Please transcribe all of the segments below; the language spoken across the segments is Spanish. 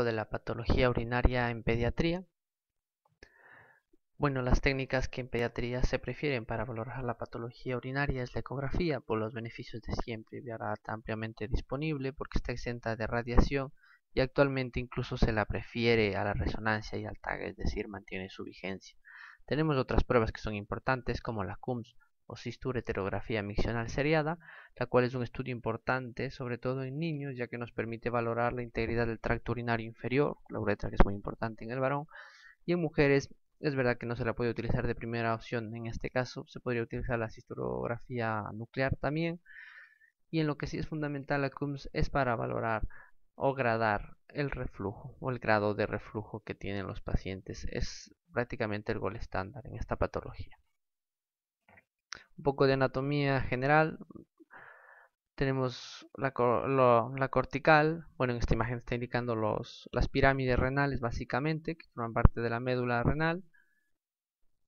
De la patología urinaria en pediatría. Bueno, las técnicas que en pediatría se prefieren para valorar la patología urinaria es la ecografía, por los beneficios de siempre, y ahora está ampliamente disponible porque está exenta de radiación y actualmente incluso se la prefiere a la resonancia y al TAG, es decir, mantiene su vigencia. Tenemos otras pruebas que son importantes como la CUMS o cistureterografía miccional seriada, la cual es un estudio importante sobre todo en niños ya que nos permite valorar la integridad del tracto urinario inferior, la uretra que es muy importante en el varón, y en mujeres es verdad que no se la puede utilizar de primera opción. En este caso se podría utilizar la cistografía nuclear también. Y en lo que sí es fundamental la CUMS es para valorar o gradar el reflujo o el grado de reflujo que tienen los pacientes. Es prácticamente el gol estándar en esta patología. Un poco de anatomía general. Tenemos la cortical. Bueno, en esta imagen está indicando las pirámides renales básicamente, que forman parte de la médula renal.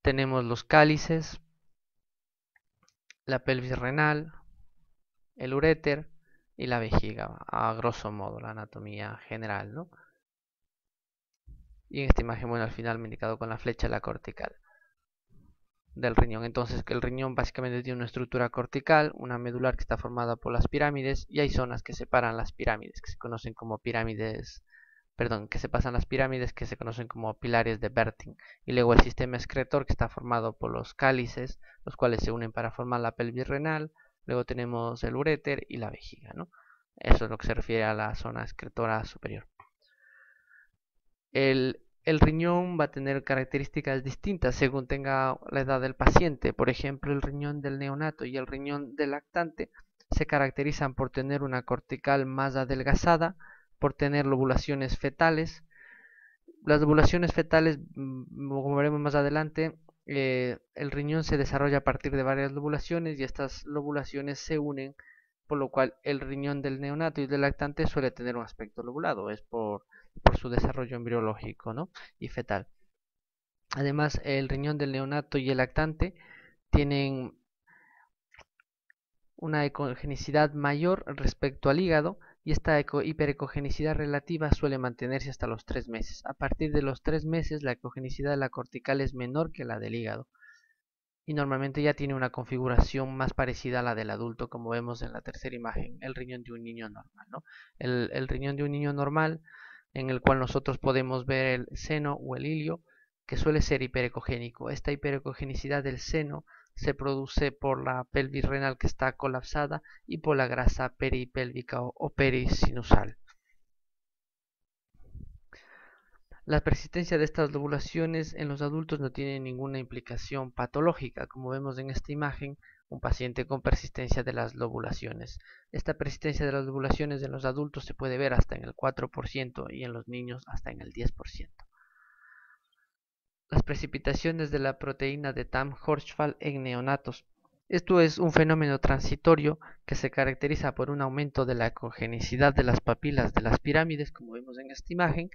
Tenemos los cálices, la pelvis renal, el uréter y la vejiga, a grosso modo, la anatomía general, ¿no? Y en esta imagen, bueno, al final me he indicado con la flecha la cortical del riñón. Entonces, el riñón básicamente tiene una estructura cortical, una medular que está formada por las pirámides, y hay zonas que separan las pirámides, que se conocen como pirámides, perdón, que se pasan las pirámides que se conocen como pilares de Bertin. Y luego el sistema excretor que está formado por los cálices, los cuales se unen para formar la pelvis renal. Luego tenemos el uréter y la vejiga, ¿no? Eso es lo que se refiere a la zona excretora superior. El riñón va a tener características distintas según tenga la edad del paciente. Por ejemplo, el riñón del neonato y el riñón del lactante se caracterizan por tener una cortical más adelgazada, por tener lobulaciones fetales. Las lobulaciones fetales, como veremos más adelante, el riñón se desarrolla a partir de varias lobulaciones y estas lobulaciones se unen, por lo cual el riñón del neonato y del lactante suele tener un aspecto lobulado, es por su desarrollo embriológico, ¿no? Y fetal. Además, el riñón del neonato y el lactante tienen una ecogenicidad mayor respecto al hígado y esta hiperecogenicidad relativa suele mantenerse hasta los 3 meses. A partir de los 3 meses la ecogenicidad de la cortical es menor que la del hígado y normalmente ya tiene una configuración más parecida a la del adulto, como vemos en la tercera imagen, el riñón de un niño normal, ¿no? El riñón de un niño normal, en el cual nosotros podemos ver el seno o el ilio, que suele ser hiperecogénico. Esta hiperecogenicidad del seno se produce por la pelvis renal que está colapsada y por la grasa peripélvica o perisinusal. La persistencia de estas lobulaciones en los adultos no tiene ninguna implicación patológica, como vemos en esta imagen, un paciente con persistencia de las lobulaciones. Esta persistencia de las lobulaciones en los adultos se puede ver hasta en el 4% y en los niños hasta en el 10%. Las precipitaciones de la proteína de Tamm-Hirschfeld en neonatos. Esto es un fenómeno transitorio que se caracteriza por un aumento de la ecogenicidad de las papilas de las pirámides, como vemos en esta imagen,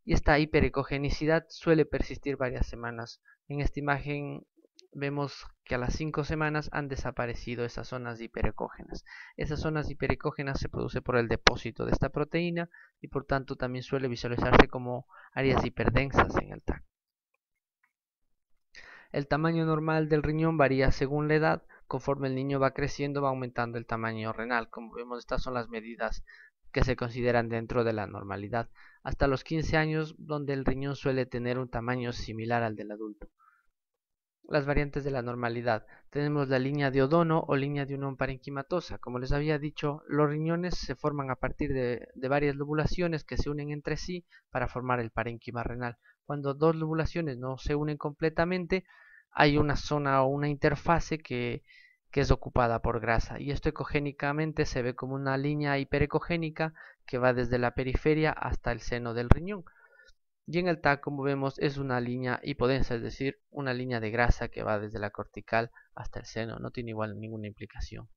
y esta hiperecogenicidad suele persistir varias semanas. En esta imagen vemos que a las 5 semanas han desaparecido esas zonas hiperecógenas. Esas zonas hiperecógenas se produce por el depósito de esta proteína y por tanto también suele visualizarse como áreas hiperdensas en el TAC. El tamaño normal del riñón varía según la edad. Conforme el niño va creciendo va aumentando el tamaño renal. Como vemos, estas son las medidas que se consideran dentro de la normalidad. Hasta los 15 años, donde el riñón suele tener un tamaño similar al del adulto. Las variantes de la normalidad. Tenemos la línea de O'Donnell o línea de unión parenquimatosa. Como les había dicho, los riñones se forman a partir de varias lobulaciones que se unen entre sí para formar el parénquima renal. Cuando dos lobulaciones no se unen completamente, hay una zona o una interfase que es ocupada por grasa, y esto ecogénicamente se ve como una línea hiperecogénica que va desde la periferia hasta el seno del riñón. Y en el TAC, como vemos, es una línea hipodensa, es decir, una línea de grasa que va desde la cortical hasta el seno. No tiene igual ninguna implicación.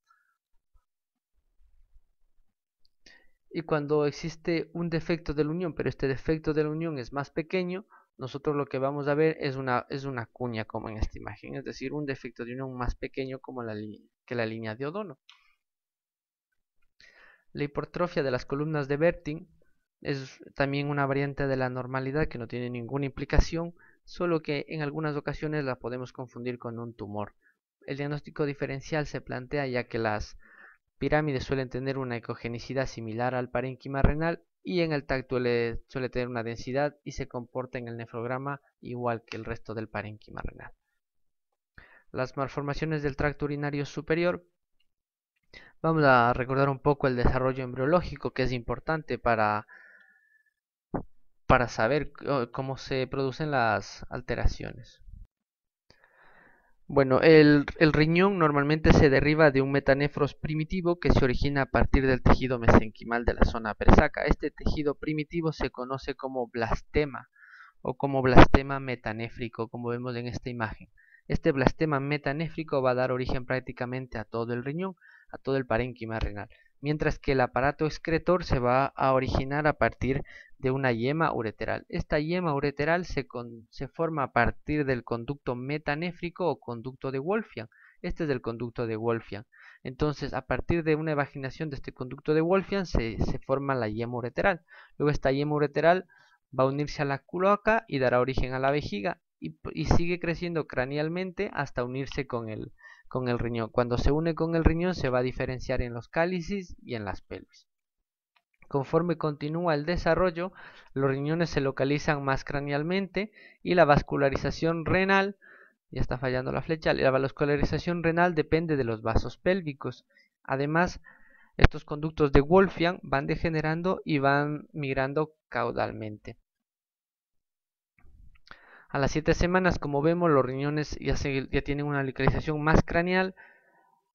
Y cuando existe un defecto de la unión, pero este defecto de la unión es más pequeño, nosotros lo que vamos a ver es una cuña como en esta imagen, es decir, un defecto de unión más pequeño como que la línea de O'Donnell. La hipertrofia de las columnas de Bertin Es también una variante de la normalidad que no tiene ninguna implicación, solo que en algunas ocasiones la podemos confundir con un tumor. El diagnóstico diferencial se plantea ya que las pirámides suelen tener una ecogenicidad similar al parénquima renal y en el tacto suele tener una densidad y se comporta en el nefrograma igual que el resto del parénquima renal. Las malformaciones del tracto urinario superior. Vamos a recordar un poco el desarrollo embriológico, que es importante para saber cómo se producen las alteraciones. Bueno, el riñón normalmente se deriva de un metanefros primitivo que se origina a partir del tejido mesenquimal de la zona persaca. Este tejido primitivo se conoce como blastema o como blastema metanéfrico, como vemos en esta imagen. Este blastema metanéfrico va a dar origen prácticamente a todo el riñón, a todo el parénquima renal, mientras que el aparato excretor se va a originar a partir de una yema ureteral. Esta yema ureteral se forma a partir del conducto metanéfrico o conducto de Wolffian. Este es el conducto de Wolffian. Entonces, a partir de una evaginación de este conducto de Wolffian se forma la yema ureteral. Luego esta yema ureteral va a unirse a la cloaca y dará origen a la vejiga y sigue creciendo cranealmente hasta unirse con el riñón. Cuando se une con el riñón se va a diferenciar en los cálices y en las pelvis. Conforme continúa el desarrollo, los riñones se localizan más cranealmente y la vascularización renal, ya está fallando la flecha, la vascularización renal depende de los vasos pélvicos. Además, estos conductos de Wolffian van degenerando y van migrando caudalmente. A las 7 semanas, como vemos, los riñones ya tienen una localización más craneal.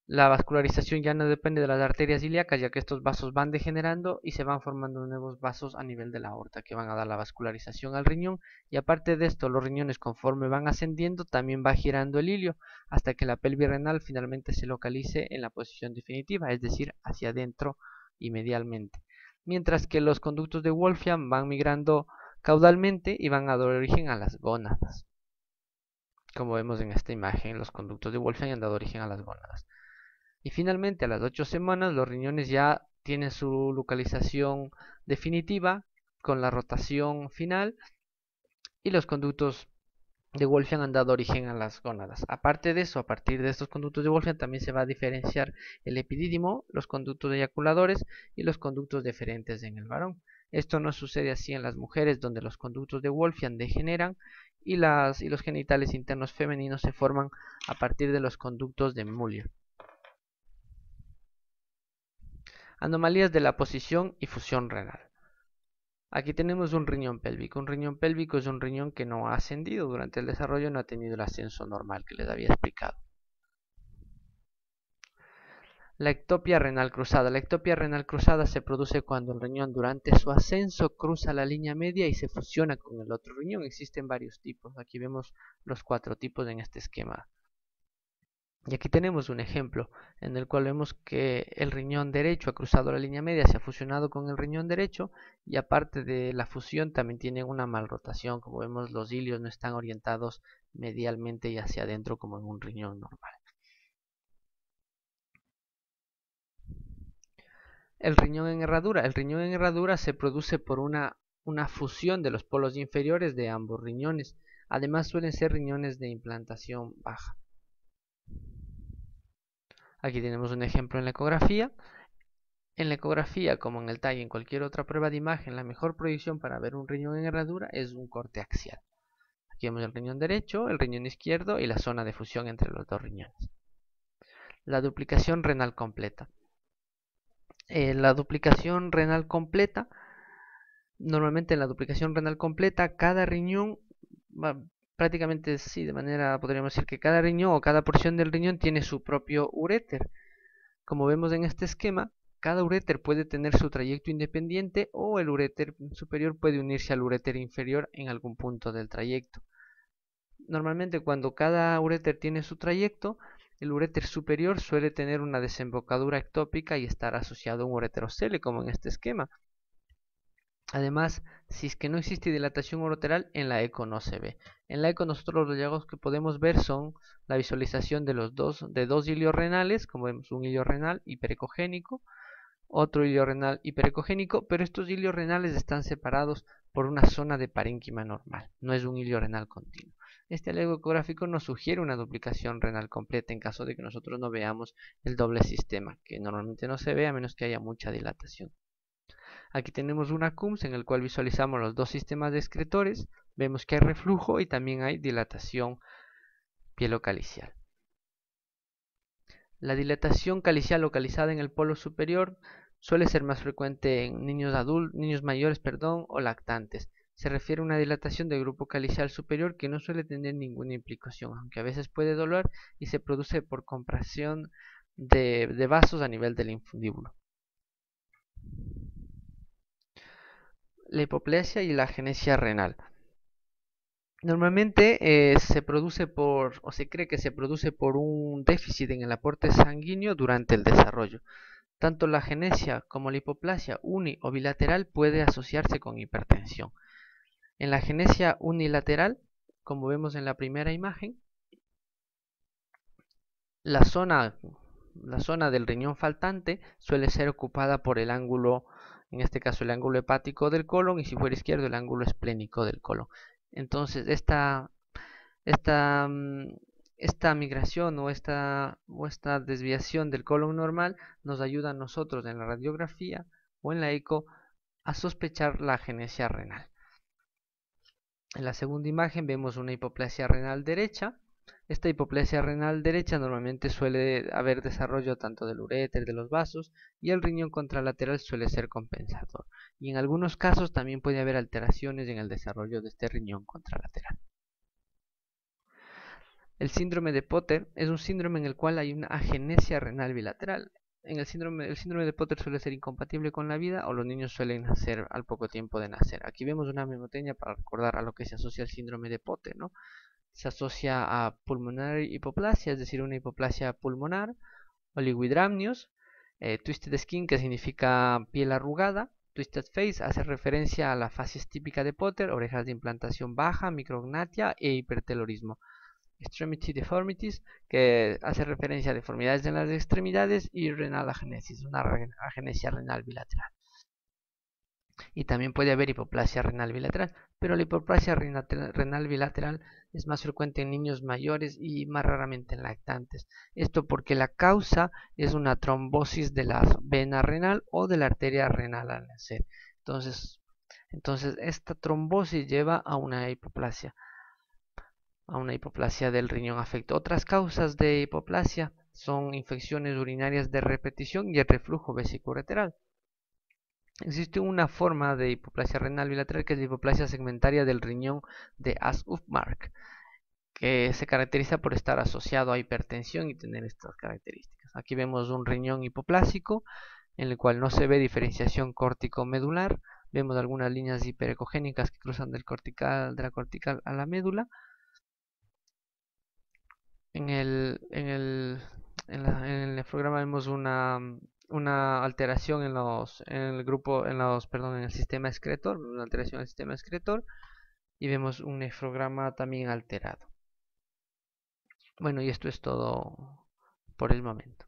La vascularización ya no depende de las arterias ilíacas, ya que estos vasos van degenerando y se van formando nuevos vasos a nivel de la aorta que van a dar la vascularización al riñón. Y aparte de esto, los riñones, conforme van ascendiendo, también va girando el ilio hasta que la pelvis renal finalmente se localice en la posición definitiva, es decir, hacia adentro y medialmente. Mientras que los conductos de Wolffian van migrando caudalmente y van a dar origen a las gónadas. Como vemos en esta imagen, los conductos de Wolffian han dado origen a las gónadas. Y finalmente, a las 8 semanas, los riñones ya tienen su localización definitiva con la rotación final y los conductos de Wolffian han dado origen a las gónadas. Aparte de eso, a partir de estos conductos de Wolffian también se va a diferenciar el epidídimo, los conductos eyaculadores y los conductos deferentes en el varón. Esto no sucede así en las mujeres, donde los conductos de Wolffian degeneran y los genitales internos femeninos se forman a partir de los conductos de Muller. Anomalías de la posición y fusión renal. Aquí tenemos un riñón pélvico. Un riñón pélvico es un riñón que no ha ascendido durante el desarrollo, no ha tenido el ascenso normal que les había explicado. La ectopia renal cruzada. La ectopia renal cruzada se produce cuando el riñón durante su ascenso cruza la línea media y se fusiona con el otro riñón. Existen varios tipos. Aquí vemos los 4 tipos en este esquema. Y aquí tenemos un ejemplo en el cual vemos que el riñón derecho ha cruzado la línea media, se ha fusionado con el riñón derecho y aparte de la fusión también tiene una malrotación. Como vemos, los ilios no están orientados medialmente y hacia adentro como en un riñón normal. El riñón en herradura. El riñón en herradura se produce por una fusión de los polos inferiores de ambos riñones. Además suelen ser riñones de implantación baja. Aquí tenemos un ejemplo en la ecografía. En la ecografía, como en el TAI y en cualquier otra prueba de imagen, la mejor proyección para ver un riñón en herradura es un corte axial. Aquí vemos el riñón derecho, el riñón izquierdo y la zona de fusión entre los dos riñones. La duplicación renal completa. La duplicación renal completa, normalmente en la duplicación renal completa, cada riñón prácticamente sí, de manera podríamos decir que cada riñón o cada porción del riñón tiene su propio uréter. Como vemos en este esquema, cada uréter puede tener su trayecto independiente o el uréter superior puede unirse al uréter inferior en algún punto del trayecto. Normalmente cuando cada uréter tiene su trayecto, el uréter superior suele tener una desembocadura ectópica y estar asociado a un ureterocele, como en este esquema. Además, si es que no existe dilatación ureteral, en la eco no se ve. En la eco nosotros los hallazgos que podemos ver son la visualización de dos ilios renales, como vemos un ilio renal hiperecogénico, otro hilio renal hiperecogénico, pero estos hilios renales están separados por una zona de parénquima normal, no es un hilio renal continuo. Este hallazgo ecográfico nos sugiere una duplicación renal completa en caso de que nosotros no veamos el doble sistema, que normalmente no se ve a menos que haya mucha dilatación. Aquí tenemos una CUMS en el cual visualizamos los dos sistemas de excretores, vemos que hay reflujo y también hay dilatación pielocalicial. La dilatación calicial localizada en el polo superior suele ser más frecuente en niños mayores, o lactantes. Se refiere a una dilatación del grupo calicial superior que no suele tener ninguna implicación, aunque a veces puede doler y se produce por compresión de vasos a nivel del infundíbulo. La hipoplasia y la agenesia renal. Normalmente se cree que se produce por un déficit en el aporte sanguíneo durante el desarrollo. Tanto la agenesia como la hipoplasia uni o bilateral puede asociarse con hipertensión. En la agenesia unilateral, como vemos en la primera imagen, la zona del riñón faltante suele ser ocupada por el ángulo, en este caso el ángulo hepático del colon, y si fuera izquierdo el ángulo esplénico del colon. Entonces esta migración o esta desviación del colon normal nos ayuda a nosotros en la radiografía o en la eco a sospechar la agenesia renal. En la segunda imagen vemos una hipoplasia renal derecha. Esta hipoplasia renal derecha normalmente suele haber desarrollo tanto del uréter, de los vasos, y el riñón contralateral suele ser compensador. Y en algunos casos también puede haber alteraciones en el desarrollo de este riñón contralateral. El síndrome de Potter es un síndrome en el cual hay una agenesia renal bilateral. El síndrome de Potter suele ser incompatible con la vida o los niños suelen nacer al poco tiempo de nacer. Aquí vemos una memotecnia para recordar a lo que se asocia al síndrome de Potter, ¿no? Se asocia a pulmonary hipoplasia, es decir, una hipoplasia pulmonar, oligohidramnios, twisted skin, que significa piel arrugada, twisted face hace referencia a la facies típica de Potter, orejas de implantación baja, micrognatia e hipertelorismo. Extremity deformities, que hace referencia a deformidades en las extremidades, y renal agenesis, una agenesia renal bilateral. Y también puede haber hipoplasia renal bilateral, pero la hipoplasia renal bilateral es más frecuente en niños mayores y más raramente en lactantes. Esto porque la causa es una trombosis de la vena renal o de la arteria renal al nacer. Entonces esta trombosis lleva a una hipoplasia del riñón afecto. Otras causas de hipoplasia son infecciones urinarias de repetición y el reflujo vesicoureteral. Existe una forma de hipoplasia renal bilateral que es la hipoplasia segmentaria del riñón de As-Uffmark, que se caracteriza por estar asociado a hipertensión y tener estas características. Aquí vemos un riñón hipoplásico en el cual no se ve diferenciación córtico-medular. Vemos algunas líneas hiperecogénicas que cruzan de la cortical a la médula. En el nefrograma vemos una alteración en el sistema excretor, una alteración del sistema excretor, y vemos un nefrograma también alterado. Bueno, y esto es todo por el momento.